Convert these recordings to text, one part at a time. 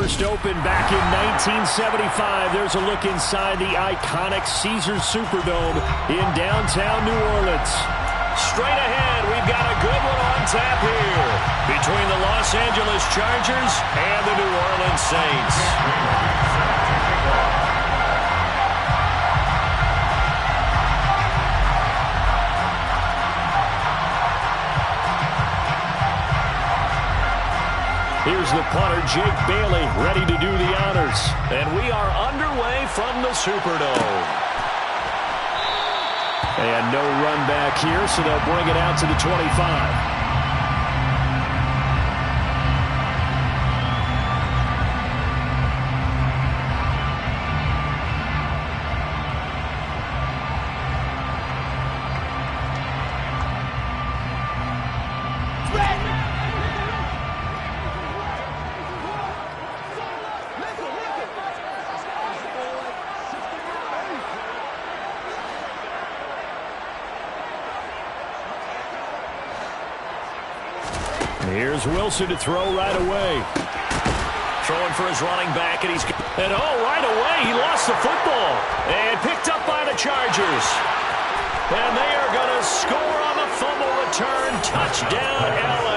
first opened back in 1975. There's a look inside the iconic Caesars Superdome in downtown New Orleans. Straight ahead, we've got a good one on tap here between the Los Angeles Chargers and the New Orleans Saints. Here's the punter, Jake Bailey, ready to do the honors. And we are underway from the Superdome. And no run back here, so they'll bring it out to the 25. Here's Wilson to throw right away. Throwing for his running back, and right away, he lost the football. And picked up by the Chargers. And they are going to score on the fumble return. Touchdown, L.A.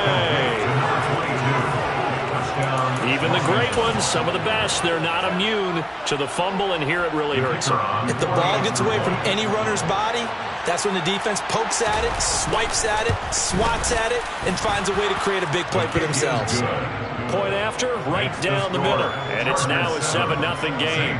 Even the great ones, some of the best, they're not immune to the fumble, and here it really hurts them. If the ball gets away from any runner's body, that's when the defense pokes at it, swipes at it, swats at it, and finds a way to create a big play for themselves. Point after, right down the middle. And it's now a 7-0 game.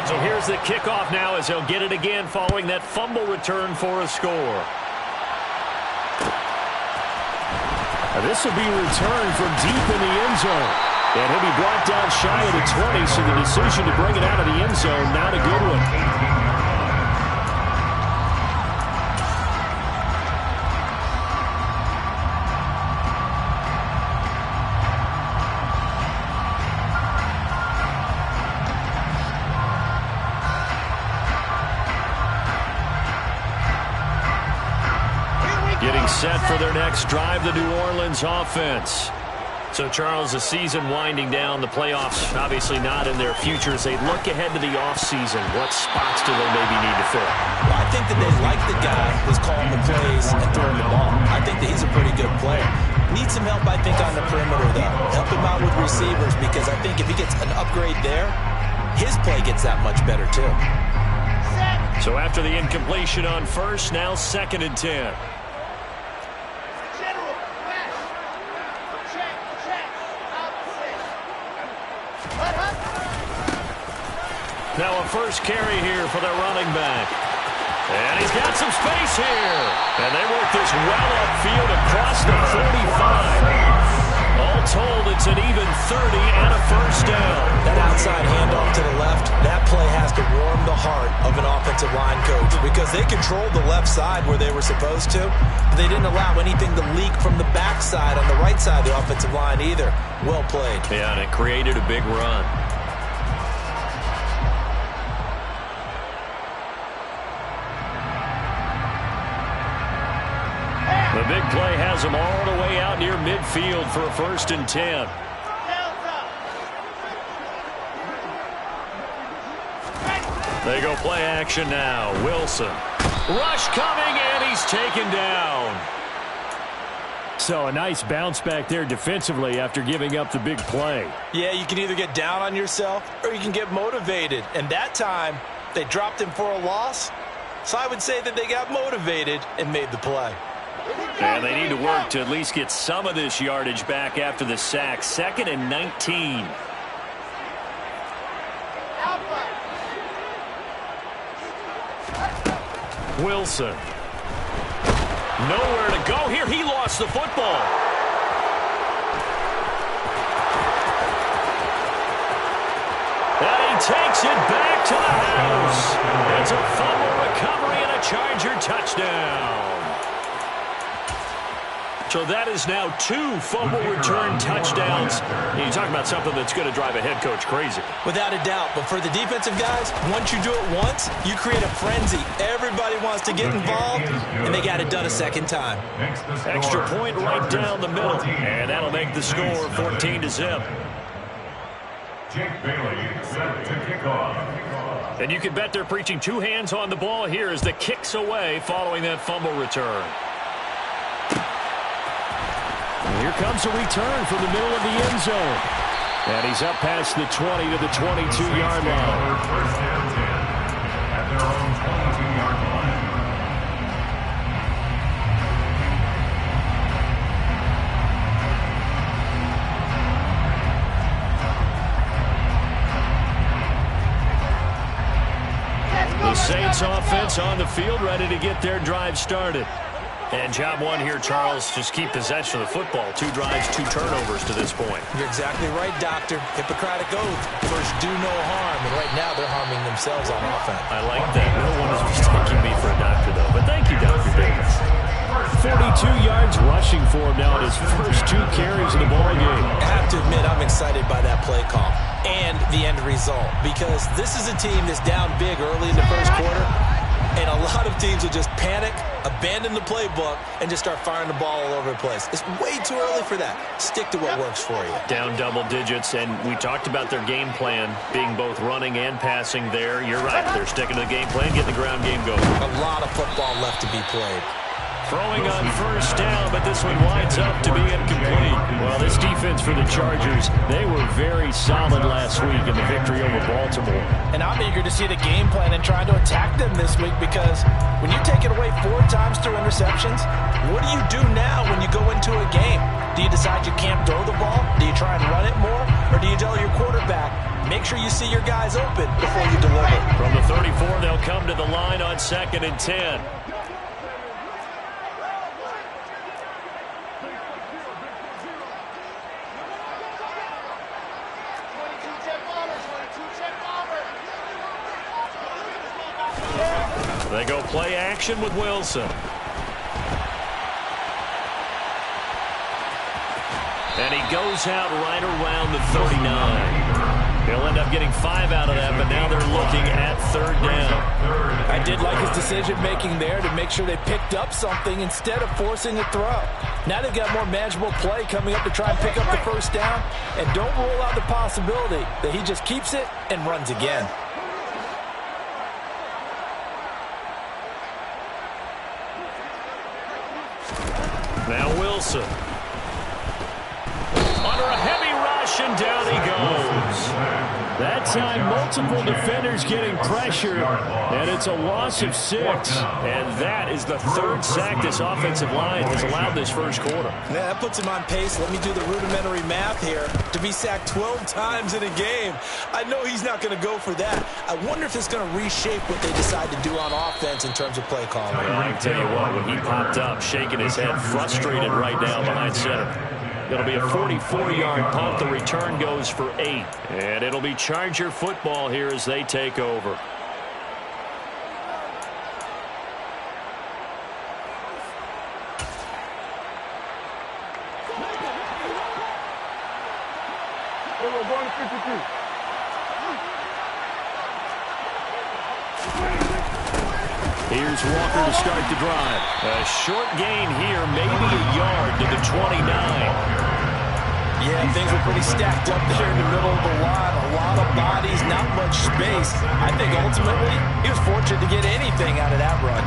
So here's the kickoff now as he'll get it again following that fumble return for a score. Now this will be returned from deep in the end zone. And he'll be brought down shy of the 20, so the decision to bring it out of the end zone, not a good one. Getting set for their next drive, the New Orleans offense. So, Charles, the season winding down, the playoffs obviously not in their future. As they look ahead to the offseason, what spots do they maybe need to fill? Well, I think that they like the guy who's calling the plays and throwing the ball. I think that he's a pretty good player. Needs some help, I think, on the perimeter, though. Help him out with receivers, because I think if he gets an upgrade there, his play gets that much better, too. So after the incompletion on first, now 2nd and 10. Now a first carry here for their running back. And he's got some space here. And they work this well upfield across the 45. All told, it's an even 30 and a first down. That outside handoff to the left, that play has to warm the heart of an offensive line coach, because they controlled the left side where they were supposed to, but they didn't allow anything to leak from the backside on the right side of the offensive line either. Well played. Yeah, and it created a big run. The big play has them all the way out near midfield for a 1st and 10. They go play action now. Wilson. Rush coming, and he's taken down. So a nice bounce back there defensively after giving up the big play. Yeah, you can either get down on yourself or you can get motivated. And that time, they dropped him for a loss. So I would say that they got motivated and made the play. And they need to work to at least get some of this yardage back after the sack. 2nd and 19. Wilson. Nowhere to go here. He lost the football. And he takes it back to the house. It's a fumble recovery and a Charger touchdown. So that is now 2 fumble return touchdowns. You talk about something that's going to drive a head coach crazy. Without a doubt. But for the defensive guys, once you do it once, you create a frenzy. Everybody wants to get involved, and they got it done a second time. Extra point right down the middle. And that'll make the score 14-0. Jake Bailey set to kick off. And you can bet they're preaching 2 hands on the ball here as the kick's away following that fumble return. And here comes a return from the middle of the end zone. And he's up past the 20 to the 22-yard line. First and 10 at their own 22-yard line. The Saints offense on the field, ready to get their drive started. And job one here, Charles, just keep possession of the football. 2 drives, 2 turnovers to this point. You're exactly right, Doctor. Hippocratic oath. First, do no harm. And right now, they're harming themselves on offense. I like that. No one is mistaking me for a doctor, though. But thank you, Dr. Davis. 42 yards rushing for him now in his first 2 carries of the ball game. I have to admit, I'm excited by that play call and the end result, because this is a team that's down big early in the first quarter, and a lot of teams will just panic, abandon the playbook, and just start firing the ball all over the place. It's way too early for that. Stick to what works for you. Down double digits, and we talked about their game plan being both running and passing there. You're right. They're sticking to the game plan, getting the ground game going. A lot of football left to be played. Throwing on first down, but this one winds up to be incomplete. Well, this defense for the Chargers, they were very solid last week in the victory over Baltimore. And I'm eager to see the game plan and try to attack them this week, because when you take it away 4 times through interceptions, what do you do now when you go into a game? Do you decide you can't throw the ball? Do you try and run it more? Or do you tell your quarterback, make sure you see your guys open before you deliver? From the 34, they'll come to the line on 2nd and 10. They go play action with Wilson. And he goes out right around the 39. He'll end up getting 5 out of that, but now they're looking at 3rd down. I did like his decision-making there to make sure they picked up something instead of forcing a throw. Now they've got more manageable play coming up to try and pick up the first down, and don't rule out the possibility that he just keeps it and runs again. Now Wilson. Under a heavy rush, and down he goes. That time, multiple defenders getting pressure, and it's a loss of 6. And that is the 3rd sack this offensive line has allowed this first quarter. Yeah, that puts him on pace. Let me do the rudimentary math here. To be sacked 12 times in a game, I know he's not going to go for that. I wonder if it's going to reshape what they decide to do on offense in terms of play calling. Well, I can tell you what, when he popped up, shaking his head, frustrated right now behind center. It'll be a 44-yard punt. The return goes for 8. And it'll be Charger football here as they take over. Here's Walker to start the drive. A short gain here, maybe a yard to the 29. Yeah, things were pretty stacked up there in the middle of the line. A lot of bodies, not much space. I think ultimately he was fortunate to get anything out of that run.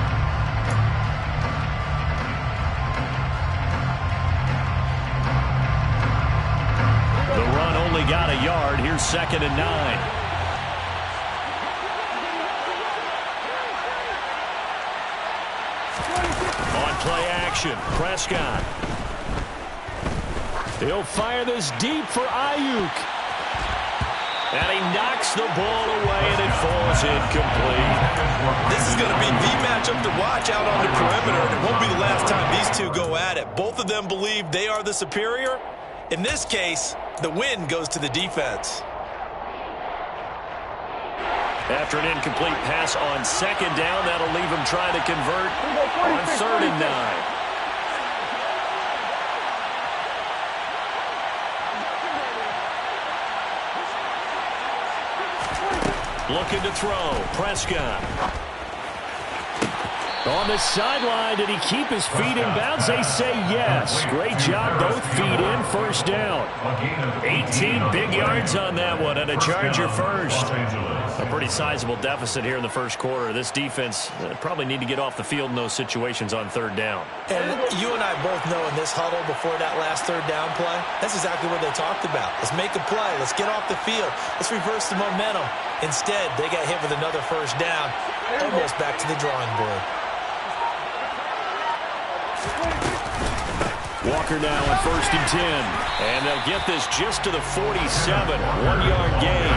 The run only got a yard. Here's 2nd and 9. Play action. Prescott. He'll fire this deep for Ayuk. And he knocks the ball away, and it falls incomplete. This is going to be the matchup to watch out on the perimeter. It won't be the last time these two go at it. Both of them believe they are the superior. In this case, the win goes to the defense. After an incomplete pass on 2nd down, that'll leave him trying to convert on 3rd and 9. Looking to throw. Prescott. On the sideline, did he keep his feet in bounds? They say yes. Great job, both feet in, first down. 18 big yards on that one, and a Charger first. A pretty sizable deficit here in the first quarter. This defense probably need to get off the field in those situations on third down. And you and I both know in this huddle before that last third down play, that's exactly what they talked about. Let's make a play. Let's get off the field. Let's reverse the momentum. Instead, they got hit with another first down, almost back to the drawing board. Walker now on 1st and 10. And they'll get this just to the 47. 1-yard gain.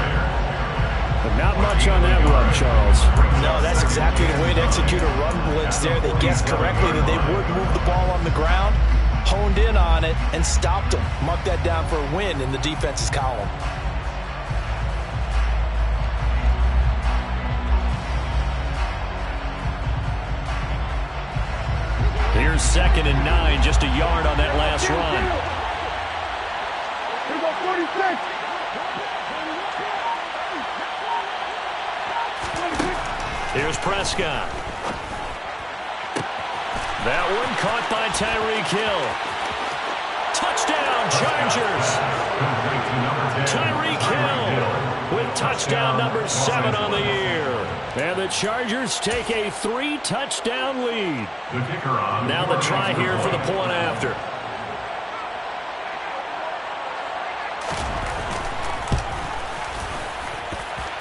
But not much on that run, Charles. No, that's exactly the way to execute a run blitz there. They guessed correctly that they would move the ball on the ground, honed in on it, and stopped them. Mark that down for a win in the defense's column. Here's 2nd and 9, just a yard on that last run. Here we go, 46. Here's Prescott. That one caught by Tyreek Hill. Touchdown, Chargers. Tyreek Hill with touchdown number 7 on the year. And the Chargers take a 3-touchdown lead. Now the try here for the point after.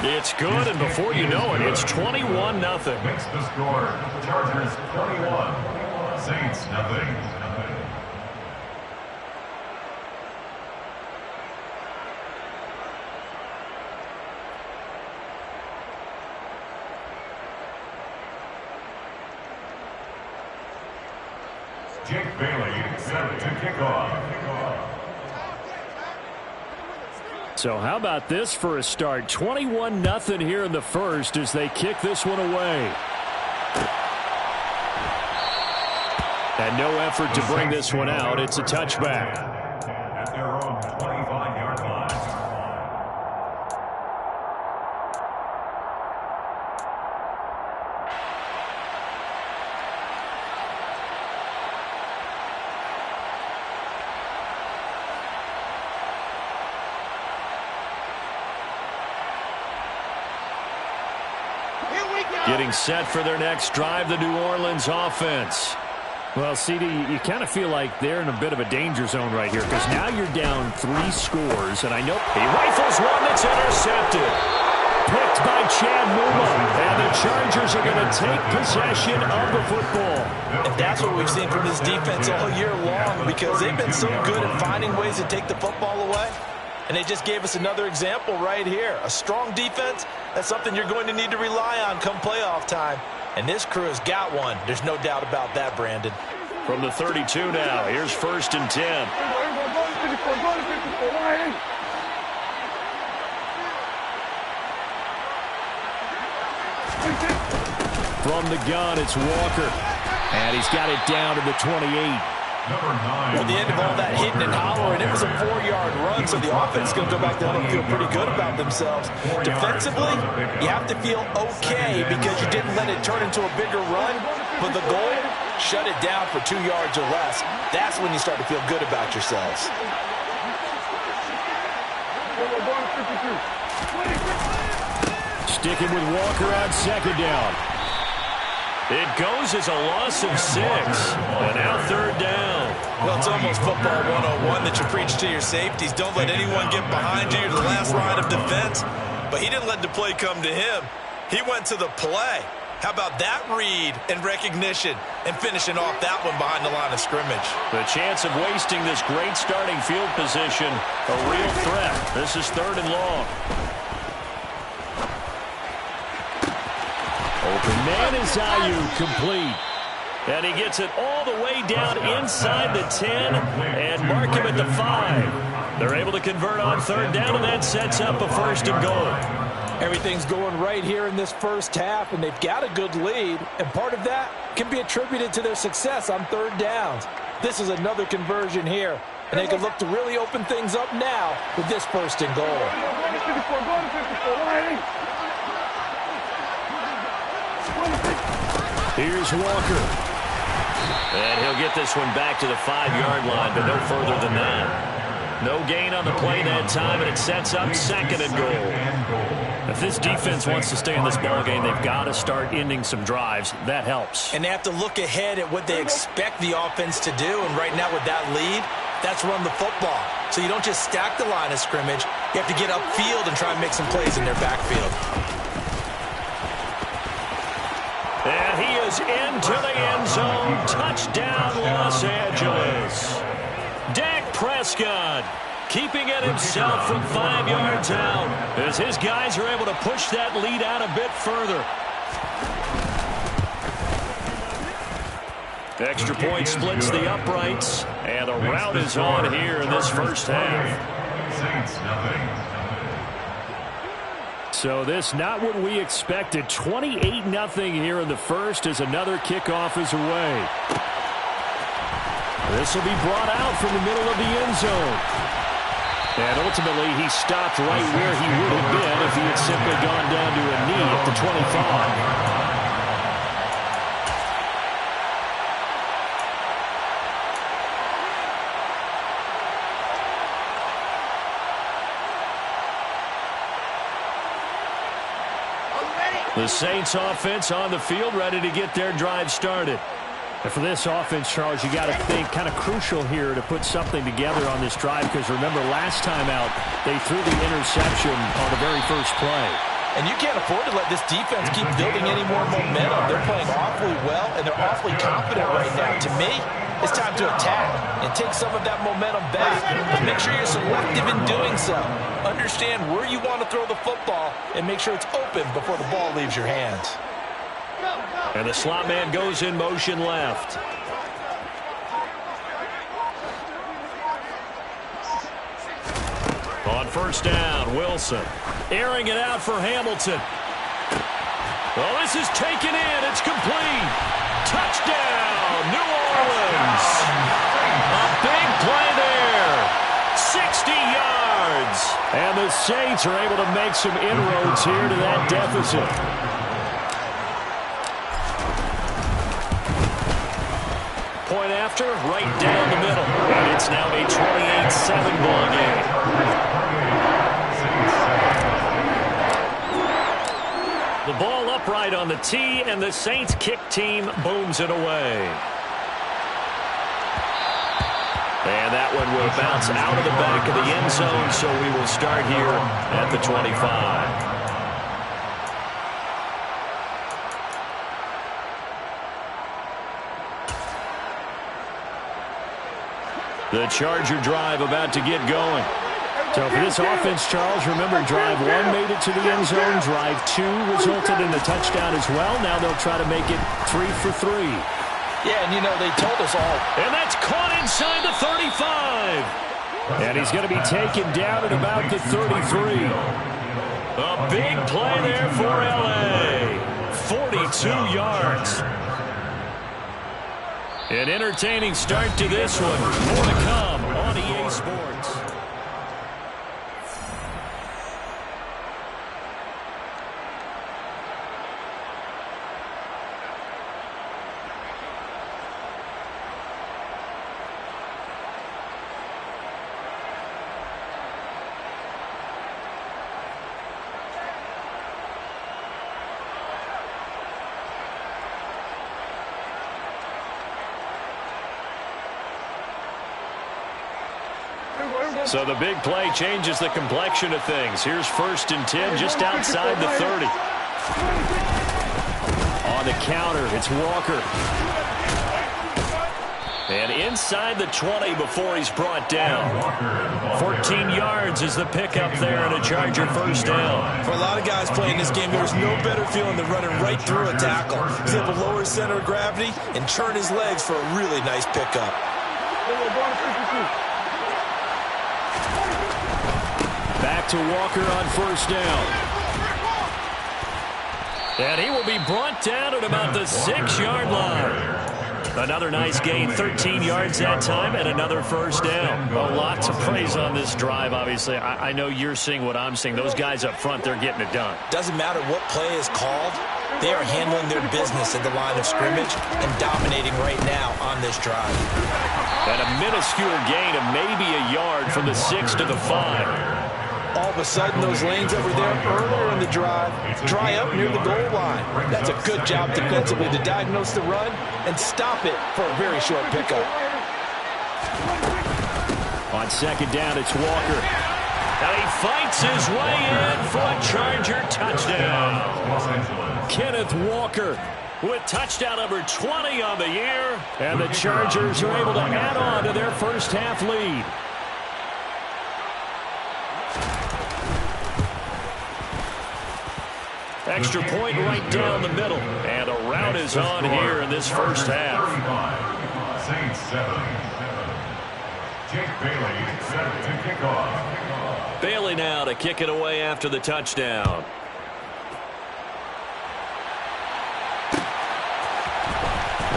It's good, and before you know it, it's 21-0. Makes the score. Chargers 21. Saints nothing. Jake Bailey set to kick off. So how about this for a start? 21-0 here in the first as they kick this one away. And no effort to bring this one out. It's a touchback. At their own 25-yard line. Getting set for their next drive, the New Orleans offense. Well, CD, you kind of feel like they're in a bit of a danger zone right here because now you're down 3 scores, and I know he rifles one that's intercepted. Picked by Chad Muma, and the Chargers are going to take possession of the football. And that's what we've seen from this defense all year long because they've been so good at finding ways to take the football away. And they just gave us another example right here. A strong defense, that's something you're going to need to rely on come playoff time. And this crew has got one. There's no doubt about that, Brandon. From the 32 now, here's 1st and 10. From the gun, it's Walker. And he's got it down to the 28. At the end of all that hitting and hollering, it was a 4-yard run, so the offense is going to go back down and feel pretty good about themselves. Defensively, you have to feel okay because you didn't let it turn into a bigger run, but the goal, shut it down for 2 yards or less. That's when you start to feel good about yourselves. Sticking with Walker on 2nd down. It goes as a loss of 6. And now 3rd down. Well, it's almost football 101 that you preach to your safeties. Don't let anyone get behind you. You're the last line of defense. But he didn't let the play come to him. He went to the play. How about that read and recognition and finishing off that one behind the line of scrimmage? The chance of wasting this great starting field position, a real threat. This is 3rd and long. Open man is Ayuk, complete. And he gets it all the way down inside the 10 and mark him at the 5. They're able to convert on 3rd down, and that sets up a 1st and goal. Everything's going right here in this first half, and they've got a good lead, and part of that can be attributed to their success on 3rd downs. This is another conversion here, and they can look to really open things up now with this 1st and goal. Here's Walker. And he'll get this one back to the 5-yard line, but no further than that. No gain on the play that time, and it sets up 2nd and goal. If this defense wants to stay in this ballgame, they've got to start ending some drives. That helps. And they have to look ahead at what they expect the offense to do. And right now with that lead, that's run the football. So you don't just stack the line of scrimmage. You have to get upfield and try and make some plays in their backfield. And he is into the end zone. Touchdown, Los Angeles. Dak Prescott keeping it himself from 5 yards out as his guys are able to push that lead out a bit further. Extra point splits the uprights, and the route is on here in this first half. Saints, nothing. So this not what we expected. 28-0 here in the first as another kickoff is away. This will be brought out from the middle of the end zone. And ultimately, he stopped right where he would have been if he had simply gone down to a knee at the 25. The Saints offense on the field, ready to get their drive started. And for this offense, Charles, you got to think kind of crucial here to put something together on this drive, because remember last time out, they threw the interception on the very first play. And you can't afford to let this defense keep building any more momentum. They're playing awfully well, and they're awfully confident right now. To me, it's time to attack and take some of that momentum back. But make sure you're selective in doing so. Understand where you want to throw the football and make sure it's open before the ball leaves your hands. And the slot man goes in motion left. On first down, Wilson airing it out for Hamilton. Well, this is taken in. It's complete. Touchdown, New Orleans. A big play there. 60 yards. And the Saints are able to make some inroads here to that deficit. Point after, right down the middle. And it's now a 28-7 ball game. The ball upright on the tee, and the Saints kick team booms it away. And that one will bounce out of the back of the end zone, so we will start here at the 25. The Charger drive about to get going. So for this offense, Charles, remember drive 1 made it to the end zone. Drive 2 resulted in a touchdown as well. Now they'll try to make it 3 for 3. Yeah, and you know, they told us all. And that's caught inside the 35. And he's going to be taken down at about the 33. A big play there for L.A. 42 yards. An entertaining start to this one. More to come on EA Sports. So the big play changes the complexion of things. Here's 1st and 10 just outside the 30. On the counter, it's Walker. And inside the 20 before he's brought down. 14 yards is the pickup there and a Charger first down. For a lot of guys playing this game, there was no better feeling than running right through a tackle. He's able to lower his center of gravity and turn his legs for a really nice pickup. Back to Walker on first down. And he will be brought down at about the 6-yard line. Another nice gain, 13 yards that time, and another first down. A lot to praise on this drive, obviously. I know you're seeing what I'm seeing. Those guys up front, they're getting it done. Doesn't matter what play is called. They are handling their business at the line of scrimmage and dominating right now on this drive. And a minuscule gain of maybe a yard from the 6 to the 5. All of a sudden, those lanes that were there earlier in the drive dry up near the goal line. That's a good job defensively to diagnose the run and stop it for a very short pickup. On second down, it's Walker. And he fights his way in for a Charger touchdown. Kenneth Walker with touchdown number 20 on the year. And the Chargers are able to add on to their first half lead. Extra point right down the middle. And a rout is on here in this first half. Saints 7. Jake Bailey set to kick off. Bailey now to kick it away after the touchdown.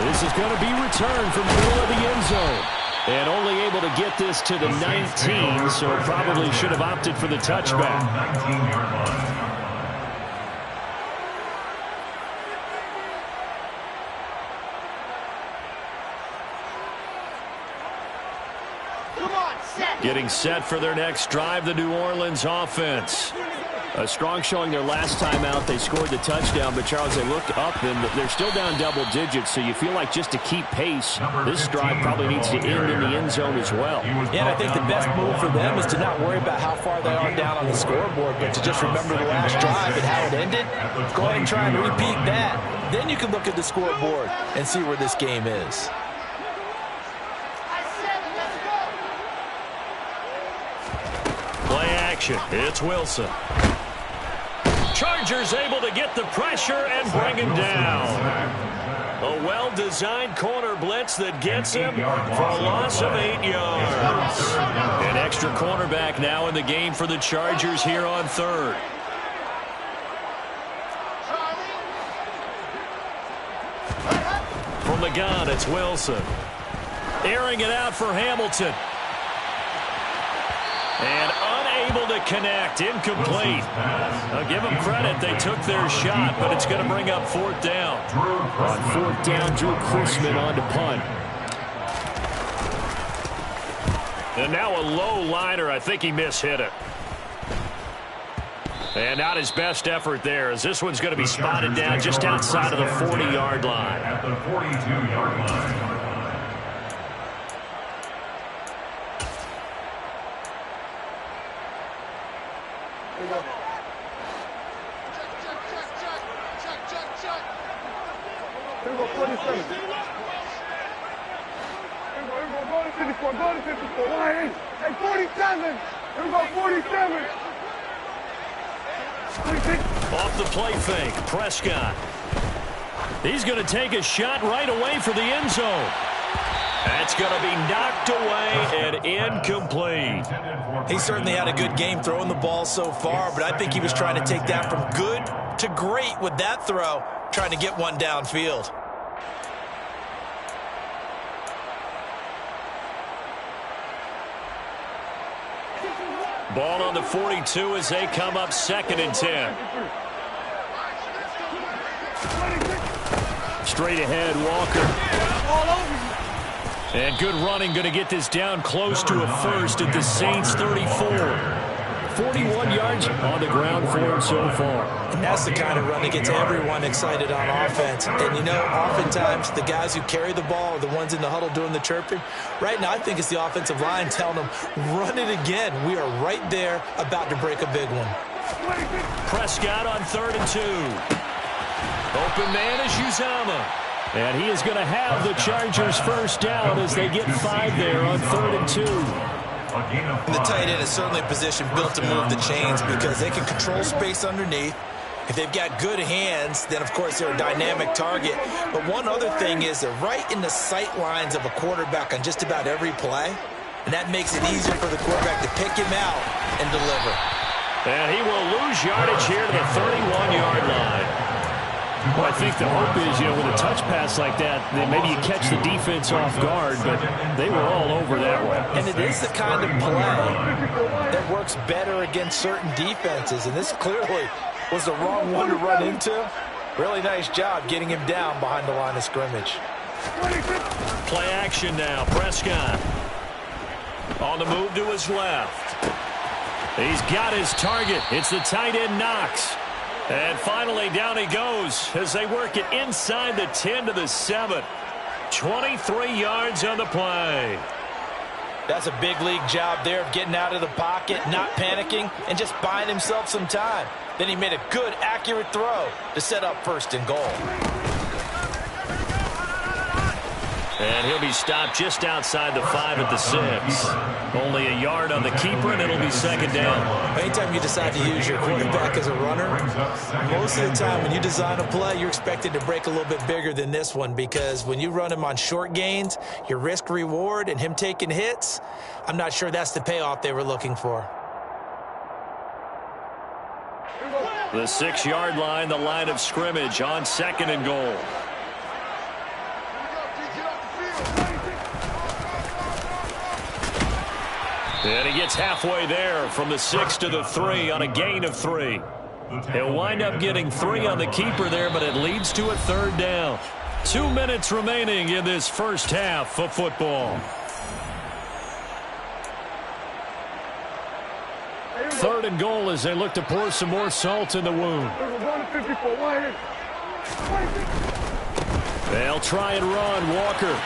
This is going to be returned from the middle of the end zone. And only able to get this to the 19, so probably should have opted for the touchback. 19-yard line. Getting set for their next drive, the New Orleans offense. A strong showing their last time out. They scored the touchdown, but Charles, they looked up and they're still down double digits, so you feel like just to keep pace, this drive probably needs to end in the end zone as well. Yeah, and I think the best move for them is to not worry about how far they are down on the scoreboard, but to just remember the last drive and how it ended. Go ahead and try and repeat that. Then you can look at the scoreboard and see where this game is. Play action. It's Wilson. Chargers able to get the pressure and bring him down. A well-designed corner blitz that gets him for a loss of 8 yards. An extra cornerback now in the game for the Chargers here on third. From the gun, it's Wilson. Airing it out for Hamilton. And unable to connect. Incomplete. I'll give them credit. They took their shot, but it's going to bring up fourth down. On fourth down, Drew Chrisman on to punt. And now a low liner. I think he mishit it. And not his best effort there, as this one's going to be spotted down just outside of the 40-yard line. At the 42-yard line. Off the play fake, Prescott. He's going to take a shot right away for the end zone. That's going to be knocked away and incomplete. He certainly had a good game throwing the ball so far, but I think he was trying to take that from good to great with that throw, trying to get one downfield. Ball on the 42 as they come up 2nd and 10. Straight ahead, Walker. And good running, going to get this down close to a first at the Saints 34. 41 yards on the ground for him so far. And that's the kind of run that gets everyone excited on offense. And, you know, oftentimes the guys who carry the ball are the ones in the huddle doing the chirping. Right now, I think it's the offensive line telling them, run it again. We are right there about to break a big one. Prescott on 3rd and 2. Open man is Uzomah. And he is going to have the Chargers first down as they get 5 there on 3rd and 2. And the tight end is certainly a position built to move the chains because they can control space underneath. If they've got good hands, then, of course, they're a dynamic target. But one other thing is they're right in the sight lines of a quarterback on just about every play. And that makes it easier for the quarterback to pick him out and deliver. And he will lose yardage here to the 31-yard line. Well, I think the hope is, you know, with a touch pass like that, then maybe you catch the defense off guard, but they were all over that one. And it is the kind of play that works better against certain defenses, and this clearly was the wrong one to run into. Really nice job getting him down behind the line of scrimmage. Play action now. Prescott on the move to his left. He's got his target. It's the tight end Knox. And finally down he goes as they work it inside the 10 to the 7. 23 yards on the play. That's a big league job there of getting out of the pocket, not panicking, and just buying himself some time. Then he made a good, accurate throw to set up 1st and goal. And he'll be stopped just outside the 5 at the 6. Only a yard on the keeper, and it'll be 2nd down. Anytime you decide to use your quarterback as a runner, most of the time when you design a play, you're expected to break a little bit bigger than this one, because when you run him on short gains, your risk-reward and him taking hits, I'm not sure that's the payoff they were looking for. The 6-yard line, the line of scrimmage on 2nd and goal. And he gets halfway there from the 6 to the 3 on a gain of 3. He'll wind up getting 3 on the keeper there, but it leads to a 3rd down. 2 minutes remaining in this first half of football. 3rd and goal as they look to pour some more salt in the wound. They'll try and run. Walker.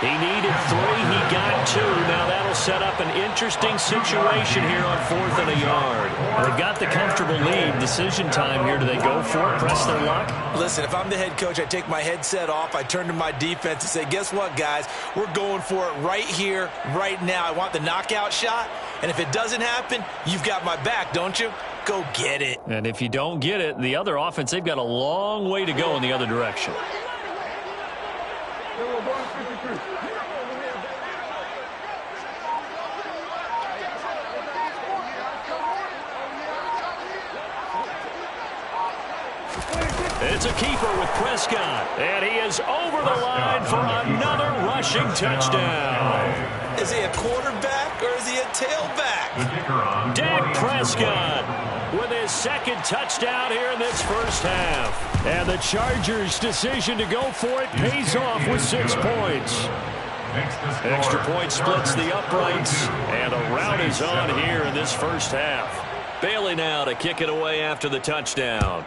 He needed 3. He got 2. Now that'll set up an interesting situation here on 4th and a yard. They've got the comfortable lead. Decision time here. Do they go for it? Press their luck? Listen, if I'm the head coach, I take my headset off. I turn to my defense and say, guess what, guys? We're going for it right here, right now. I want the knockout shot. And if it doesn't happen, you've got my back, don't you? Go get it. And if you don't get it, the other offense, they've got a long way to go in the other direction. It's a keeper with Prescott, and he is over the line for another rushing touchdown. Is he a quarterback or is he a tailback? Dak Prescott with his 2nd touchdown here in this first half. And the Chargers' decision to go for it pays off with 6 points. Extra point splits the uprights, and a rout is on here in this first half. Bailey now to kick it away after the touchdown.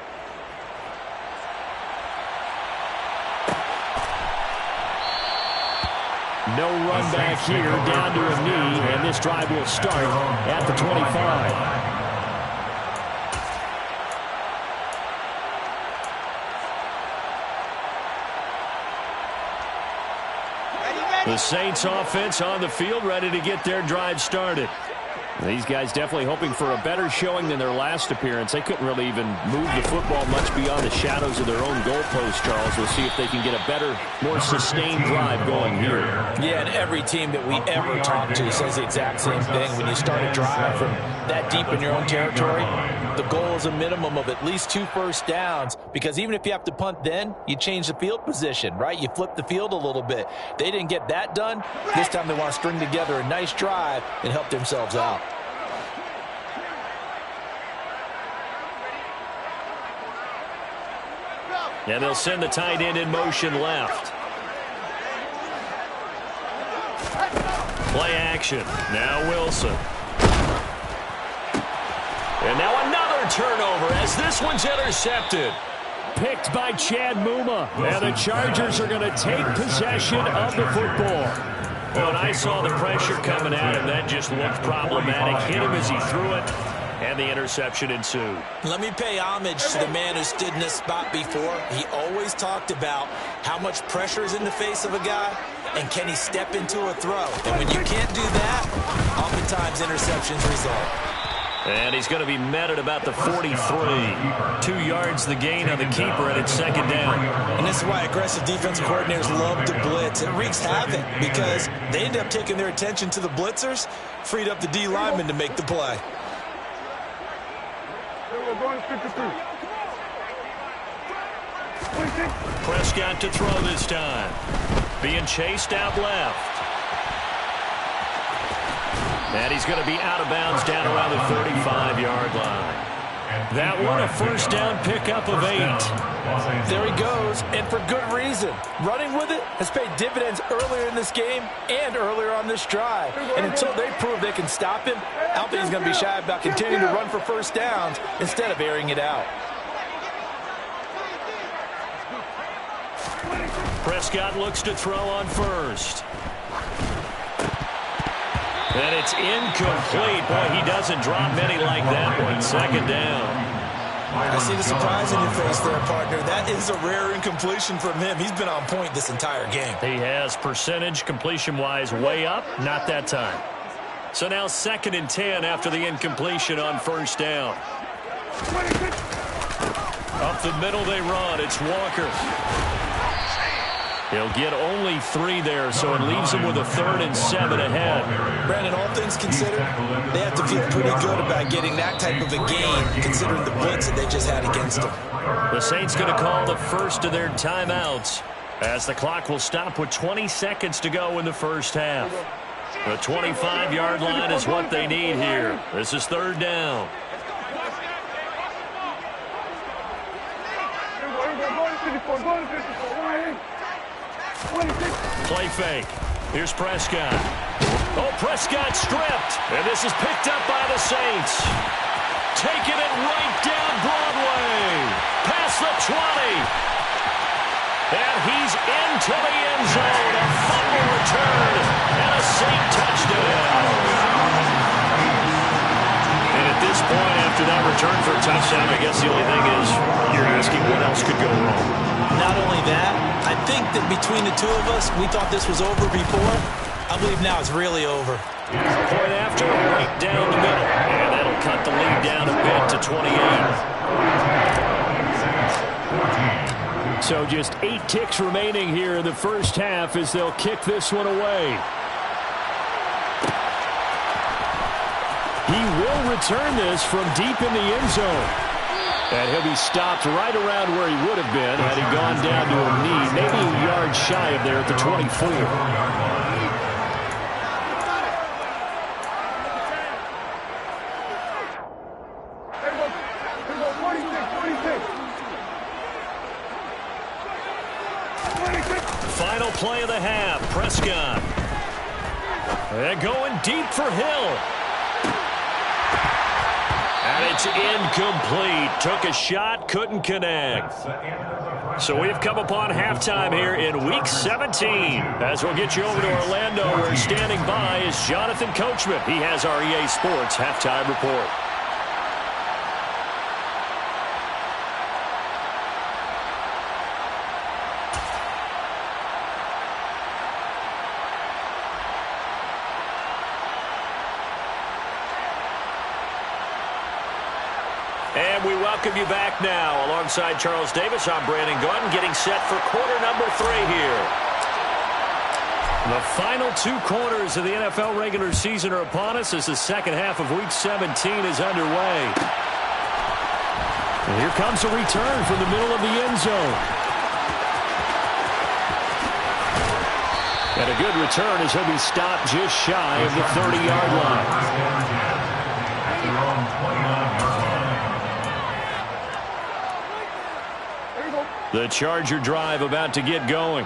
No run back here, down to a knee, and this drive will start at the 25. The Saints offense on the field, ready to get their drive started. These guys definitely hoping for a better showing than their last appearance. They couldn't really even move the football much beyond the shadows of their own goalpost, Charles. We'll see if they can get a better, more sustained drive going here. Yeah, and every team that we ever talk to says the exact same thing. When you start a drive from that deep in your own territory, the goal is a minimum of at least 2 first downs, because even if you have to punt then, you change the field position, right? You flip the field a little bit. They didn't get that done. This time they want to string together a nice drive and help themselves out. And they'll send the tight end in motion left. Play action. Now Wilson. And now another turnover as this one's intercepted. Picked by Chad Muma. And the Chargers are going to take possession of the football. When I saw the pressure coming at him, that just looked problematic. Hit him as he threw it. And the interception ensued. Let me pay homage to the man who stood in this spot before. He always talked about how much pressure is in the face of a guy and can he step into a throw. And when you can't do that, oftentimes interceptions result. And he's going to be met at about the 43. 2 yards the gain on the keeper, and it's 2nd down. And this is why aggressive defensive coordinators love to blitz. It wreaks havoc because they end up taking their attention to the blitzers, freed up the D lineman to make the play. Prescott to throw this time. Being chased out left. And he's going to be out of bounds down around the 35-yard line. That one a first down pickup of 8. There he goes, and for good reason. Running with it has paid dividends earlier in this game and earlier on this drive. And until they prove they can stop him, I don't think he's going to be shy about continuing to run for first downs instead of airing it out. Prescott looks to throw on first. And it's incomplete. Boy, he doesn't drop many like that one. Second down. I see the surprise in your face there, partner. That is a rare incompletion from him. He's been on point this entire game. He has percentage completion-wise way up. Not that time. So now 2nd and 10 after the incompletion on first down. Up the middle they run. It's Walker. He'll get only 3 there, so it leaves him with a 3rd and 7 ahead. Brandon, all things considered, they have to feel pretty good about getting that type of a gain, considering the blitz that they just had against them. The Saints going to call the first of their timeouts as the clock will stop with 20 seconds to go in the first half. The 25-yard line is what they need here. This is 3rd down. Play fake. Here's Prescott. Oh, Prescott stripped. And this is picked up by the Saints. Taking it right down Broadway. Past the 20. And he's into the end zone. A fumble return. And a Saint touchdown. And at this point, after that return for a touchdown, I guess the only thing is you're asking what else could go wrong. Not only that, I think that between the two of us, we thought this was over before. I believe now it's really over. Point after, right down the middle. And that'll cut the lead down a bit to 28. So just 8 ticks remaining here in the first half as they'll kick this one away. He will return this from deep in the end zone. And he'll be stopped right around where he would have been had he gone down to a knee, maybe a yard shy of there at the 24. Final play of the half, Prescott. And going deep for Hill. And it's incomplete. Took a shot, couldn't connect. So we've come upon halftime here in Week 17. As we'll get you over to Orlando, where standing by is Jonathan Coachman. He has our EA Sports Halftime Report. And we welcome you back now. Alongside Charles Davis, I'm Brandon Gaudin, getting set for quarter number 3 here. The final 2 quarters of the NFL regular season are upon us as the second half of Week 17 is underway. And here comes a return from the middle of the end zone. And a good return as he'll be stopped just shy of the 30-yard line. The Charger drive about to get going.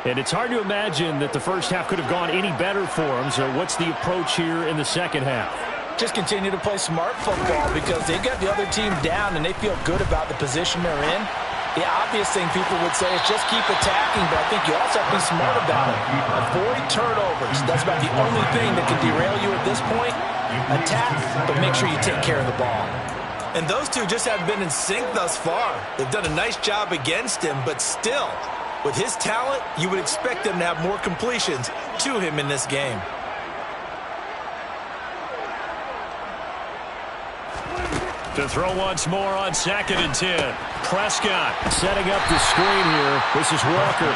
And it's hard to imagine that the first half could have gone any better for them. So what's the approach here in the second half? Just continue to play smart football because they got the other team down and they feel good about the position they're in. The obvious thing people would say is just keep attacking, but I think you also have to be smart about it. Avoid turnovers. That's about the only thing that can derail you at this point. Attack, but make sure you take care of the ball. And those two just haven't been in sync thus far. They've done a nice job against him, but still, with his talent, you would expect them to have more completions to him in this game. To throw once more on 2nd and 10. Prescott setting up the screen here. This is Walker.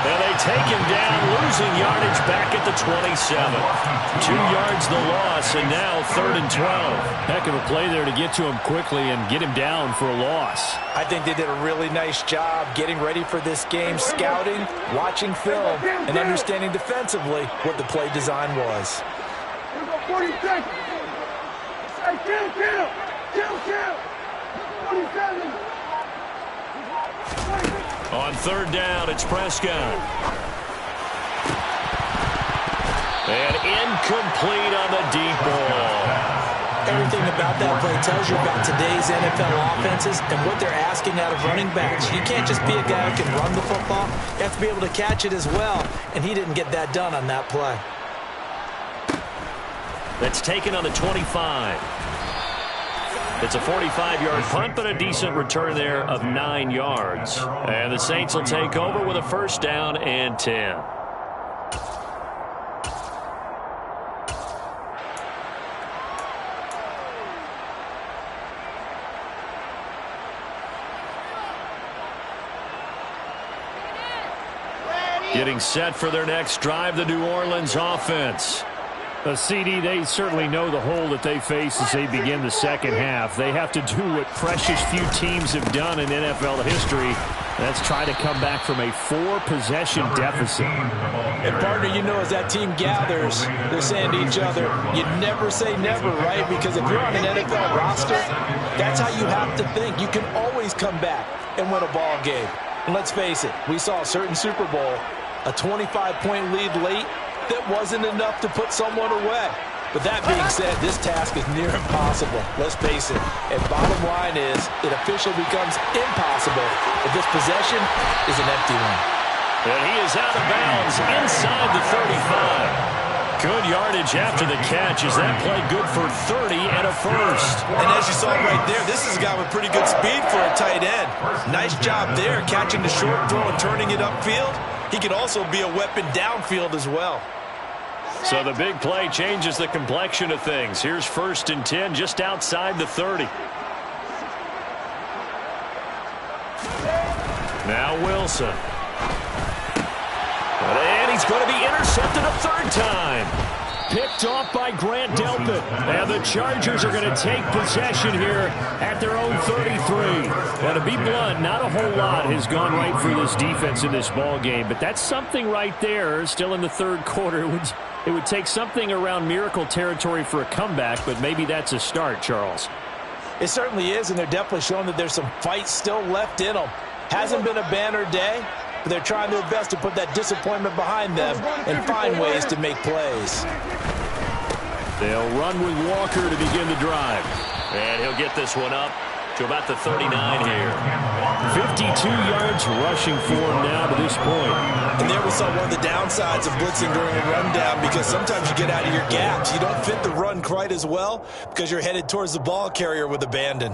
And they take him down, losing yardage back at the 27. 2 yards the loss, and now 3rd and 12. Heck of a play there to get to him quickly and get him down for a loss. I think they did a really nice job getting ready for this game, scouting, watching film, and understanding defensively what the play design was. 40 seconds. Hey, kill. On third down, it's Prescott. And incomplete on the deep ball. Everything about that play tells you about today's NFL offenses and what they're asking out of running backs. You can't just be a guy who can run the football. You have to be able to catch it as well, and he didn't get that done on that play. That's taken on the 25. It's a 45-yard punt, but a decent return there of 9 yards. And the Saints will take over with a first down and 10. Getting set for their next drive, the New Orleans offense. CD, they certainly know the hole that they face as they begin the second half. They have to do what precious few teams have done in NFL history. That's try to come back from a 4-possession deficit. And, partner, you know, as that team gathers, they're saying to each other, you never say never, right? Because if you're on an NFL roster, that's how you have to think. You can always come back and win a ball game. And let's face it, we saw a certain Super Bowl, a 25-point lead late, that wasn't enough to put someone away. But that being said, this task is near impossible. Let's face it. And bottom line is, it officially becomes impossible if this possession is an empty one. And he is out of bounds inside the 35. Good yardage after the catch. Is that play good for 30 and a first? And as you saw right there, this is a guy with pretty good speed for a tight end. Nice job there, catching the short throw and turning it upfield. He can also be a weapon downfield as well. So the big play changes the complexion of things. Here's first and 10 just outside the 30. Now Wilson. And he's going to be intercepted a third time. Picked off by Grant Delpit. And the Chargers are going to take possession here at their own 33. Now, to be blunt, not a whole lot has gone right for this defense in this ball game, but that's something right there. Still in the third quarter. It would take something around miracle territory for a comeback, but maybe that's a start, Charles. It certainly is, and they're definitely showing that there's some fight still left in them. Hasn't been a banner day, but they're trying their best to put that disappointment behind them and find ways to make plays. They'll run with Walker to begin the drive. And he'll get this one up to about the 39 here. 52 yards rushing for him now to this point. And there we saw one of the downsides of blitzing during a rundown, because sometimes you get out of your gaps. You don't fit the run quite as well because you're headed towards the ball carrier with abandon.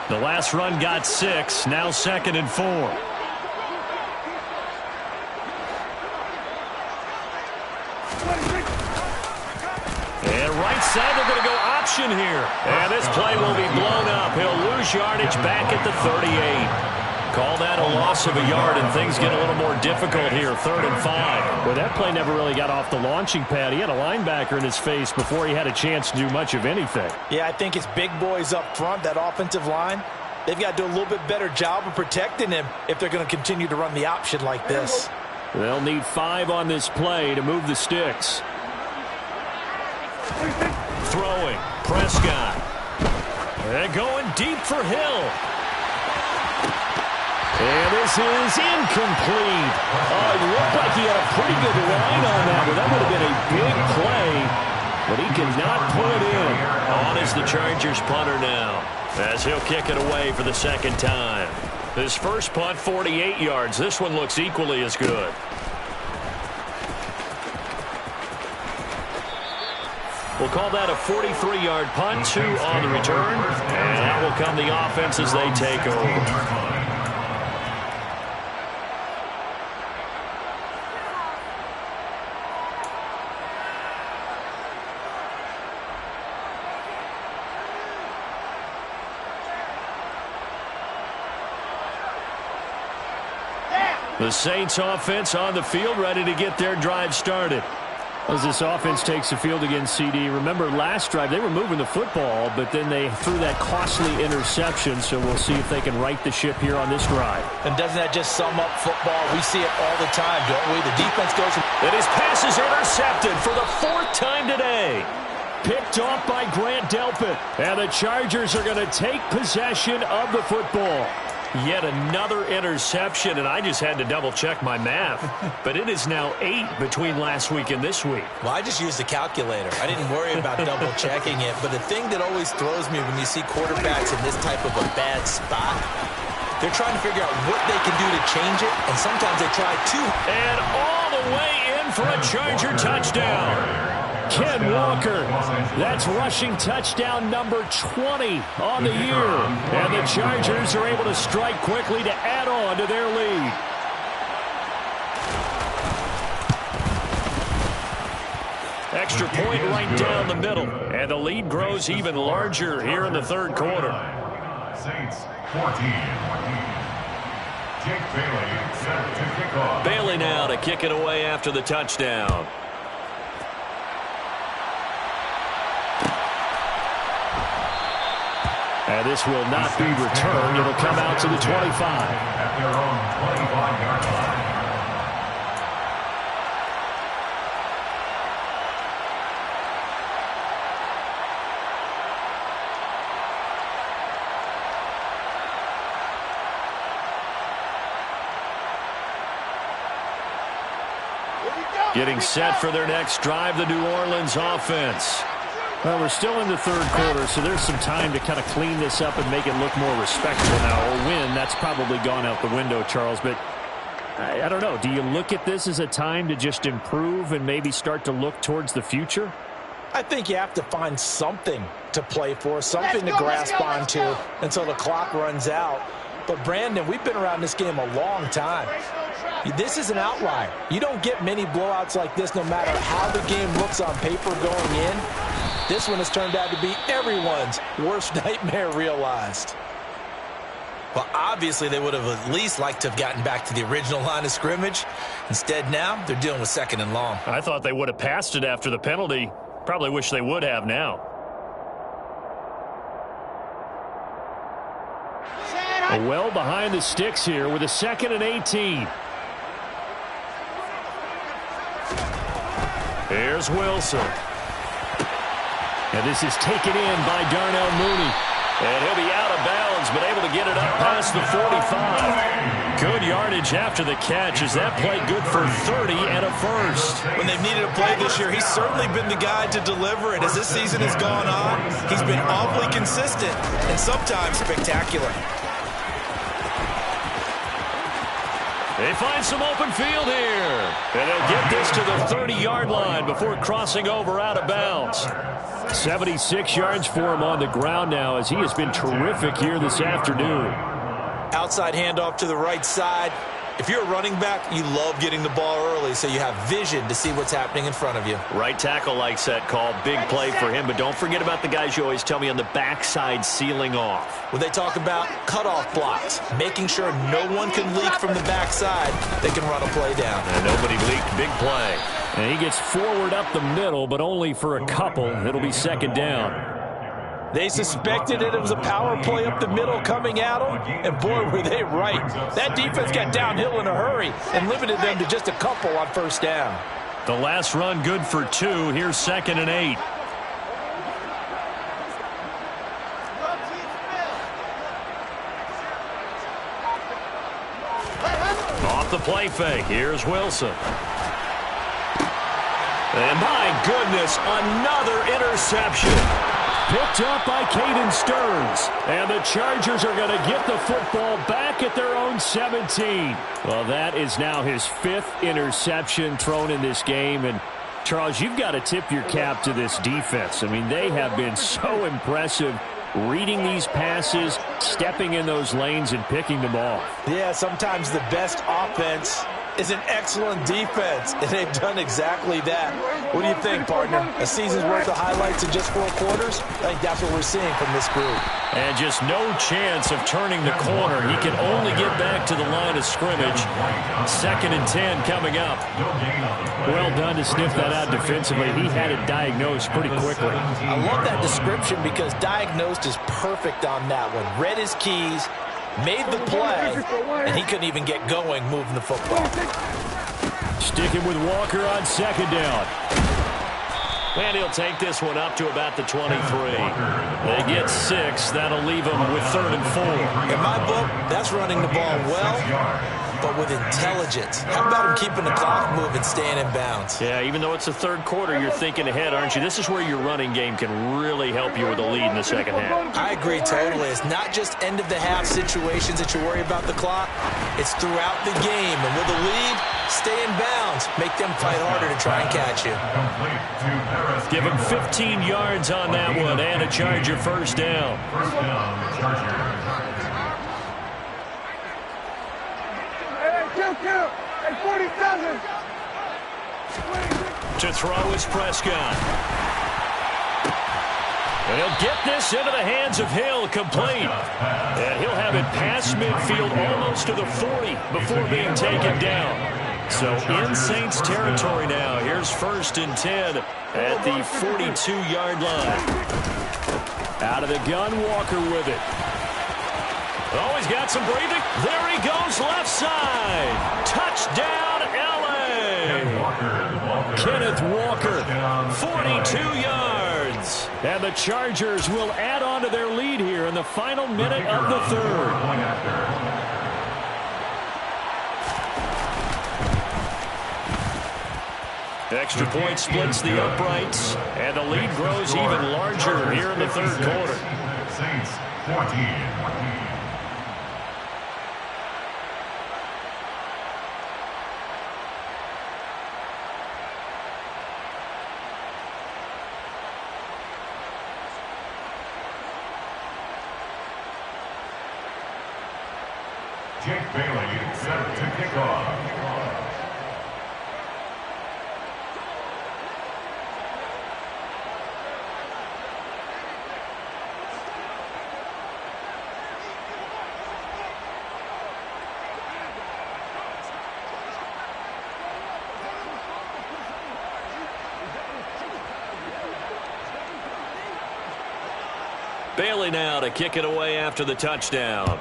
The last run got 6. Now 2nd and 4. And right side, they're going to go option here. And this play will be blown up. He'll lose yardage back at the 38. Call that a loss of a yard, and things get a little more difficult here. 3rd and 5. Well, that play never really got off the launching pad. He had a linebacker in his face before he had a chance to do much of anything. Yeah, I think it's big boys up front, that offensive line. They've got to do a little bit better job of protecting him if they're going to continue to run the option like this. They'll need 5 on this play to move the sticks. Throwing, Prescott. And going deep for Hill. And this is incomplete. Oh, it looked like he had a pretty good line on that, but that would have been a big play. But he cannot pull it in. On is the Chargers punter now, as he'll kick it away for the 2nd time. His first punt, 48 yards. This one looks equally as good. We'll call that a 43-yard punt, 2 on the return. And out will come the offense as they take over. The Saints offense on the field, ready to get their drive started. As this offense takes the field against CD, remember last drive they were moving the football, but then they threw that costly interception, so we'll see if they can right the ship here on this drive. And doesn't that just sum up football? We see it all the time, don't we? The defense goes... And his pass is intercepted for the 4th time today. Picked off by Grant Delpit. And the Chargers are going to take possession of the football. Yet another interception, and I just had to double-check my math. But it is now 8 between last week and this week. Well, I just used the calculator. I didn't worry about double-checking it. But the thing that always throws me when you see quarterbacks in this type of a bad spot, they're trying to figure out what they can do to change it, and sometimes they try to. And all the way in for a Charger touchdown. Ken Walker, that's rushing touchdown number 20 on the year. And the Chargers are able to strike quickly to add on to their lead. Extra point right down the middle. And the lead grows even larger here in the third quarter. Saints 14. Jake Bailey set to kick off. Bailey now to kick it away after the touchdown. And this will not be returned. It'll come out to the 25. At their own 25-yard line. Getting set for their next drive, the New Orleans offense. Well, we're still in the third quarter, so there's some time to kind of clean this up and make it look more respectable now. Or win, that's probably gone out the window, Charles. But I don't know. Do you look at this as a time to just improve and maybe start to look towards the future? I think you have to find something to play for, something to grasp onto until the clock runs out. But, Brandon, we've been around this game a long time. This is an outlier. You don't get many blowouts like this no matter how the game looks on paper going in. This one has turned out to be everyone's worst nightmare realized. Well, obviously they would have at least liked to have gotten back to the original line of scrimmage. Instead, now they're dealing with second and long. I thought they would have passed it after the penalty. Probably wish they would have now. Well behind the sticks here with a 2nd and 18. Here's Wilson. And this is taken in by Darnell Mooney. And he'll be out of bounds, but able to get it up past the 45. Good yardage after the catch. Is that play good for 30 and a first? When they've needed a play this year, he's certainly been the guy to deliver it. As this season has gone on, he's been awfully consistent and sometimes spectacular. They find some open field here. And they'll get this to the 30-yard line before crossing over out of bounds. 76 yards for him on the ground now as he has been terrific here this afternoon. Outside handoff to the right side. If you're a running back, you love getting the ball early so you have vision to see what's happening in front of you. Right tackle likes that call. Big play for him, but don't forget about the guys you always tell me on the backside sealing off. When they talk about cutoff blocks, making sure no one can leak from the backside, they can run a play down. And nobody leaked. Big play. And he gets forward up the middle, but only for a couple. It'll be 2nd down. They suspected it was a power play up the middle coming at them, and boy, were they right. That defense got downhill in a hurry and limited them to just a couple on first down. The last run good for 2. Here's 2nd and 8. Off the play fake. Here's Wilson. And my goodness, another interception. Picked up by Caden Stearns. And the Chargers are going to get the football back at their own 17. Well, that is now his 5th interception thrown in this game. And, Charles, you've got to tip your cap to this defense. I mean, they have been so impressive reading these passes, stepping in those lanes, and picking them off. Yeah, sometimes the best offense is an excellent defense, and they've done exactly that. What do you think, partner? A season's worth of highlights in just 4 quarters? I think that's what we're seeing from this group. And just no chance of turning the corner. He can only get back to the line of scrimmage. 2nd and 10 coming up. Well done to sniff that out defensively. He had it diagnosed pretty quickly. I love that description because diagnosed is perfect on that one. Read his keys, made the play, and he couldn't even get going moving the football. Sticking with Walker on 2nd down. And he'll take this one up to about the 23. They get 6. That'll leave them with 3rd and 4. In my book, that's running the ball well, but with intelligence. How about him keeping the clock moving, staying in bounds? Yeah, even though it's the 3rd quarter, you're thinking ahead, aren't you? This is where your running game can really help you with a lead in the second half. I agree totally. It's not just end-of-the-half situations that you worry about the clock. It's throughout the game. And with a lead, stay in bounds. Make them fight harder to try and catch you. Give him 15 yards on that one and a Charger first down. First down, Chargers. Hey, 47. To throw is Prescott. And he'll get this into the hands of Hill, complete. And he'll have it past midfield almost to the 40 before being taken down. So in Saints territory now. Here's 1st and 10 at the 42-yard line. Out of the gun, Walker with it. Oh, he's got some breathing. There he goes, left side. Touchdown, L.A. Kenneth Walker, 42 yards. And the Chargers will add on to their lead here in the final minute of the 3rd. Extra point splits the uprights, and the lead grows even larger here in the 3rd quarter. Saints 14. Jake Bailey set to kick off. Bailey now to kick it away after the touchdown.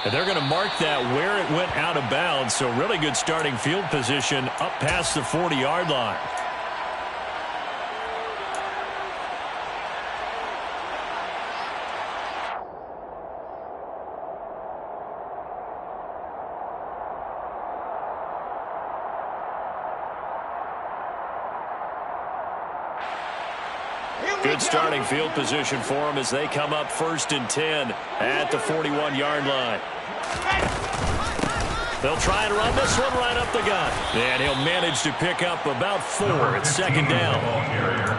And they're going to mark that where it went out of bounds, so really good starting field position up past the 40-yard line. Good starting field position for them as they come up 1st and 10 at the 41-yard line. They'll try and run this one right up the gut. And he'll manage to pick up about 4 at 2nd down.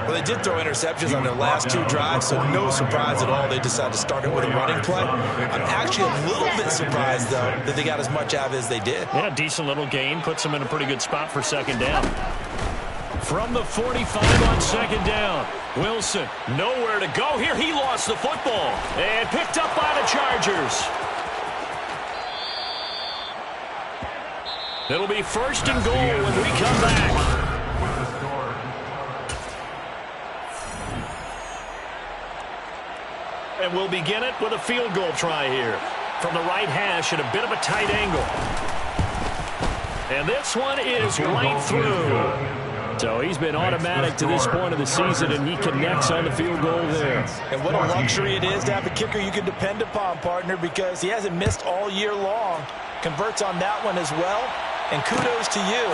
Well, they did throw interceptions on their last 2 drives, so no surprise at all they decided to start it with a running play. I'm actually a little bit surprised, though, that they got as much out of it as they did. Yeah, decent little gain. Puts them in a pretty good spot for 2nd down. From the 45 on 2nd down. Wilson, nowhere to go here. He lost the football and picked up by the Chargers. It'll be 1st and goal when we come back. And we'll begin it with a field goal try here. From the right hash at a bit of a tight angle. And this one is right through. So he's been automatic to this point of the season, and he connects on the field goal there. And what a luxury it is to have a kicker you can depend upon, partner, because he hasn't missed all year long. Converts on that one as well. And kudos to you.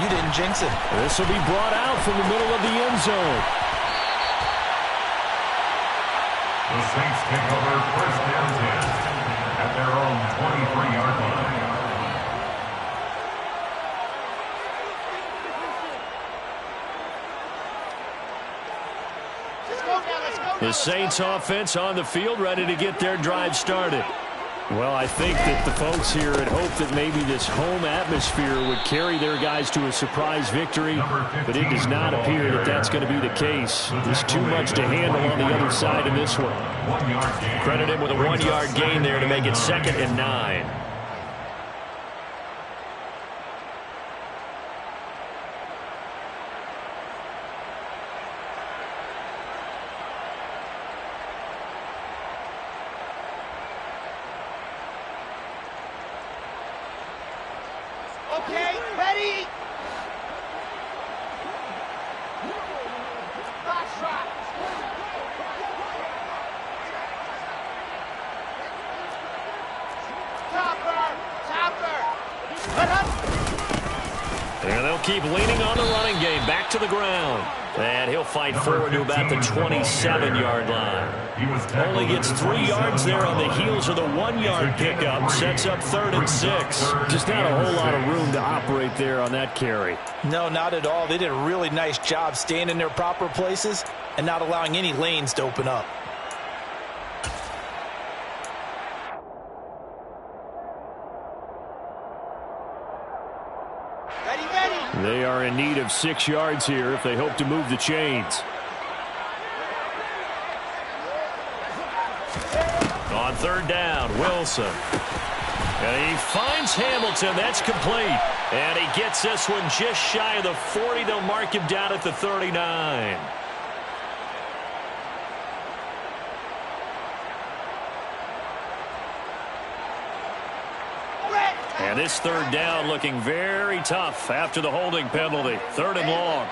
You didn't jinx it. This will be brought out from the middle of the end zone. The Saints take over 1st and 10 at their own 23-yard line. The Saints offense on the field, ready to get their drive started. Well, I think that the folks here had hoped that maybe this home atmosphere would carry their guys to a surprise victory, but it does not appear that that's going to be the case. There's too much to handle on the other side in this one. Credit him with a 1-yard gain there to make it 2nd and 9. Okay, ready? And they'll keep leaning on the running game. Back to the ground. And he'll fight forward to about the 27-yard line. Only gets 3 yards there on the heels of the 1-yard pickup. Sets up 3rd and 6. Just not a whole lot of room to operate there on that carry. No, not at all. They did a really nice job staying in their proper places and not allowing any lanes to open up. They are in need of 6 yards here if they hope to move the chains. On 3rd down, Wilson. And he finds Hamilton. That's complete. And he gets this one just shy of the 40. They'll mark him down at the 39. And this 3rd down looking very tough after the holding penalty. 3rd and long.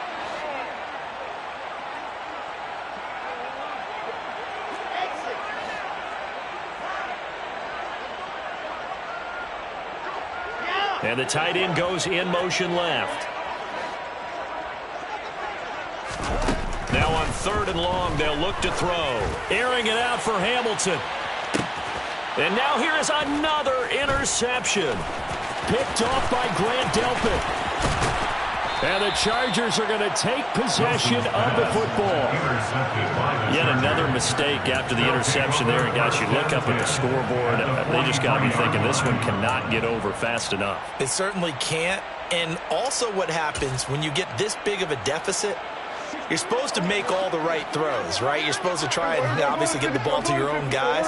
And the tight end goes in motion left. Now on 3rd and long, they'll look to throw. Airing it out for Hamilton. And now here is another interception. Picked off by Grant Delpit. And the Chargers are going to take possession of the football. Yet another mistake after the interception there. And guys, you look up at the scoreboard, they just got to be thinking this one cannot get over fast enough. It certainly can't. And also what happens when you get this big of a deficit, you're supposed to make all the right throws, right? You're supposed to try and obviously get the ball to your own guys.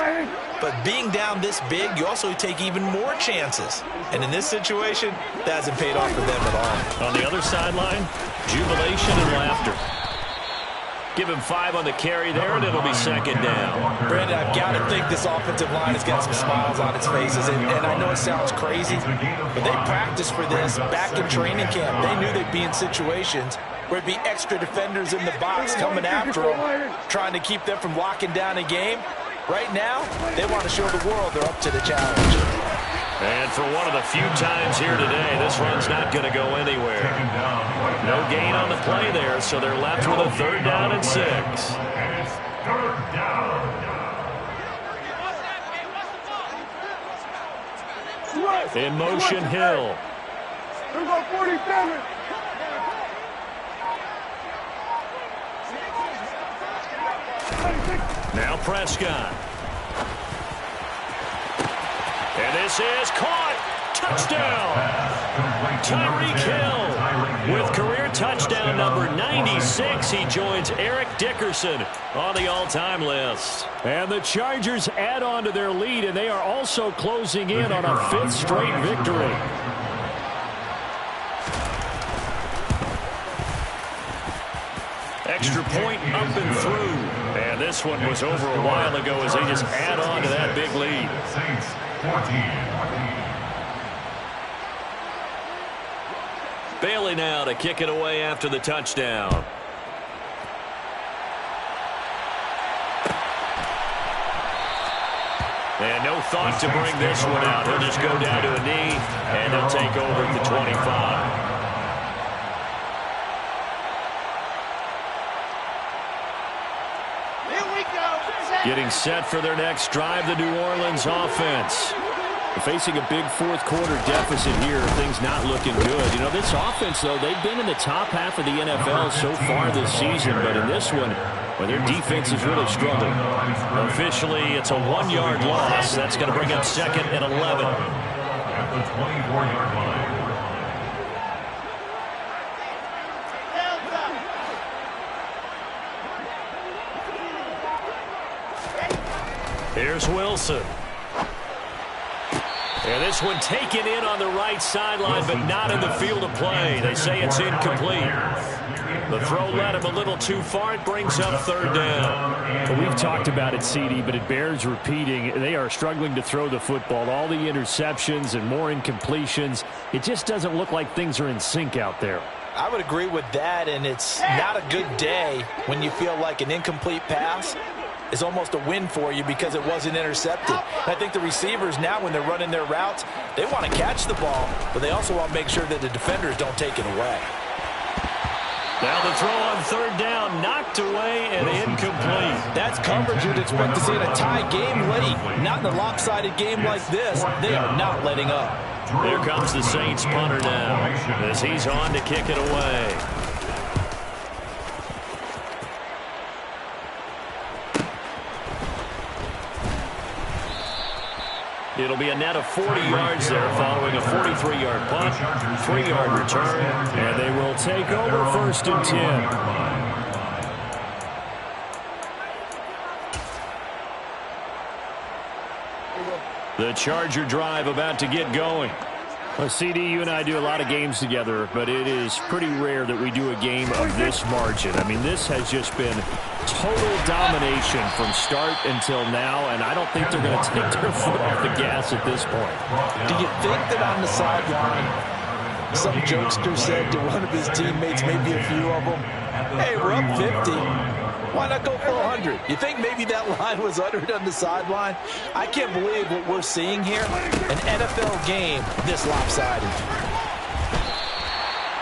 But being down this big, you also take even more chances. And in this situation, that hasn't paid off for them at all. On the other sideline, jubilation and laughter. Give him 5 on the carry there, and it'll be 2nd down. Brandon, I've got to think this offensive line has got some smiles on its faces. And I know it sounds crazy, but they practiced for this back in training camp. They knew they'd be in situations where it'd be extra defenders in the box coming after them, trying to keep them from locking down a game. Right now, they want to show the world they're up to the challenge. And for one of the few times here today, this run's not going to go anywhere. No gain on the play there, so they're left with a 3rd down and 6. And it's 3rd down. In motion, Hill. There's a 47. Now Prescott. And this is caught. Touchdown. Tyreek Hill with career touchdown number 96. He joins Eric Dickerson on the all-time list. And the Chargers add on to their lead, and they are also closing in on a 5th straight victory. Extra point up and through. And this one was over a while ago as they just add on to that big lead. Saints 14. Bailey now to kick it away after the touchdown. And no thought to bring this one out. He'll just go down to a knee, and they'll take over at the 25. Getting set for their next drive, the New Orleans offense. Facing a big 4th quarter deficit here, things not looking good. You know, this offense, though, they've been in the top half of the NFL so far this season, but in this one, well, their defense is really struggling. Officially, it's a 1-yard loss. That's going to bring up 2nd and 11. At the 24-yard line. Here's Wilson. And this one taken in on the right sideline, but not in the field of play. They say it's incomplete. The throw led him a little too far. It brings up 3rd down. Well, we've talked about it, CD, but it bears repeating. They are struggling to throw the football. All the interceptions and more incompletions. It just doesn't look like things are in sync out there. I would agree with that, and it's not a good day when you feel like an incomplete pass is almost a win for you because it wasn't intercepted. And I think the receivers now, when they're running their routes, they want to catch the ball, but they also want to make sure that the defenders don't take it away. Now the throw on third down, knocked away and incomplete. That's coverage you'd expect to see in a tie game late. Not in a lopsided game like this. They are not letting up. Here comes the Saints punter now as he's on to kick it away. It'll be a net of 40 yards there following a 43-yard punt, 3-yard return, and they will take over 1st and 10. The Charger drive about to get going. Well, CD, you and I do a lot of games together, but it is pretty rare that we do a game of this margin. I mean, this has just been total domination from start until now, and I don't think they're going to take their foot off the gas at this point. Do you think that on the sideline, some jokester said to one of his teammates, maybe a few of them, hey, we're up 50. Why not go for 100? You think maybe that line was uttered on the sideline? I can't believe what we're seeing here. An NFL game this lopsided.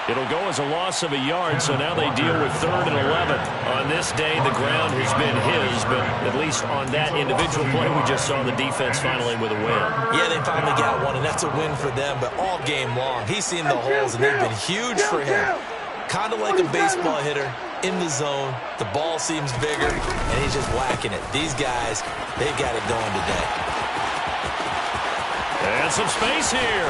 It'll go as a loss of a yard, so now they deal with 3rd and 11. On this day, the ground has been his, but at least on that individual play, we just saw the defense finally with a win. Yeah, they finally got one, and that's a win for them, but all game long, he's seen the holes, and they've been huge for him. Kind of like a baseball hitter in the zone. The ball seems bigger, and he's just whacking it. These guys, they've got it going today. And some space here.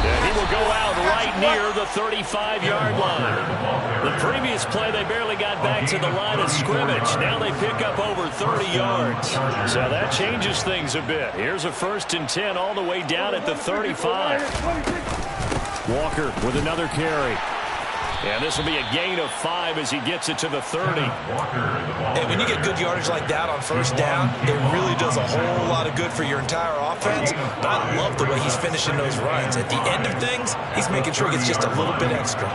And he will go out right near the 35-yard line. The previous play, they barely got back to the line of scrimmage. Now they pick up over 30 yards. So that changes things a bit. Here's a 1st and 10 all the way down at the 35. Walker with another carry. And this will be a gain of 5 as he gets it to the 30. And when you get good yardage like that on 1st down, it really does a whole lot of good for your entire offense. But I love the way he's finishing those runs. At the end of things, he's making sure he gets just a little bit extra.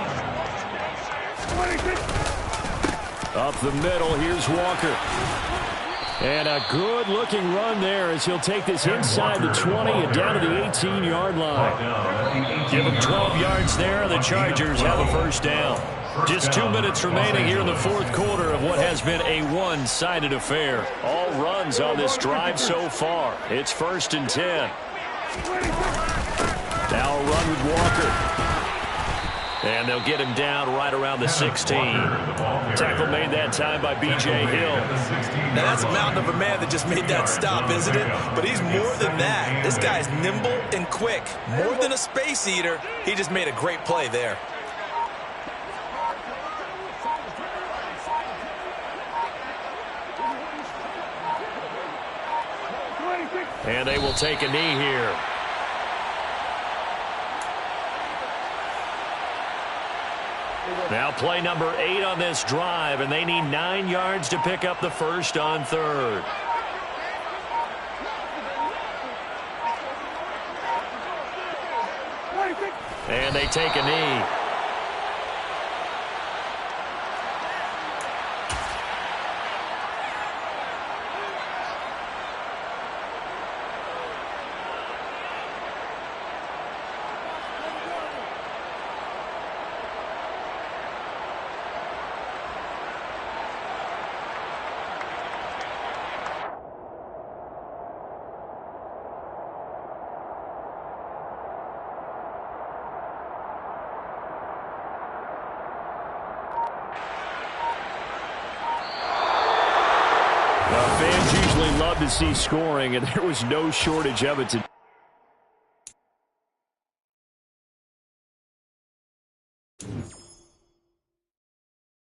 Up the middle, here's Walker. And a good-looking run there as he'll take this inside the 20 and down to the 18-yard line. Give him 12 yards there. The Chargers have a 1st down. Just 2 minutes remaining here in the 4th quarter of what has been a one-sided affair. All runs on this drive so far. It's 1st and 10. Now a run with Walker. And they'll get him down right around the 16. Tackle made that time by B.J. Hill. Now that's a mountain of a man that just made that stop, isn't it? But he's more than that. This guy's nimble and quick. More than a space eater, he just made a great play there. And they will take a knee here. Now play number 8 on this drive, and they need 9 yards to pick up the 1st on 3rd. And they take a knee. Fans usually love to see scoring, and there was no shortage of it today.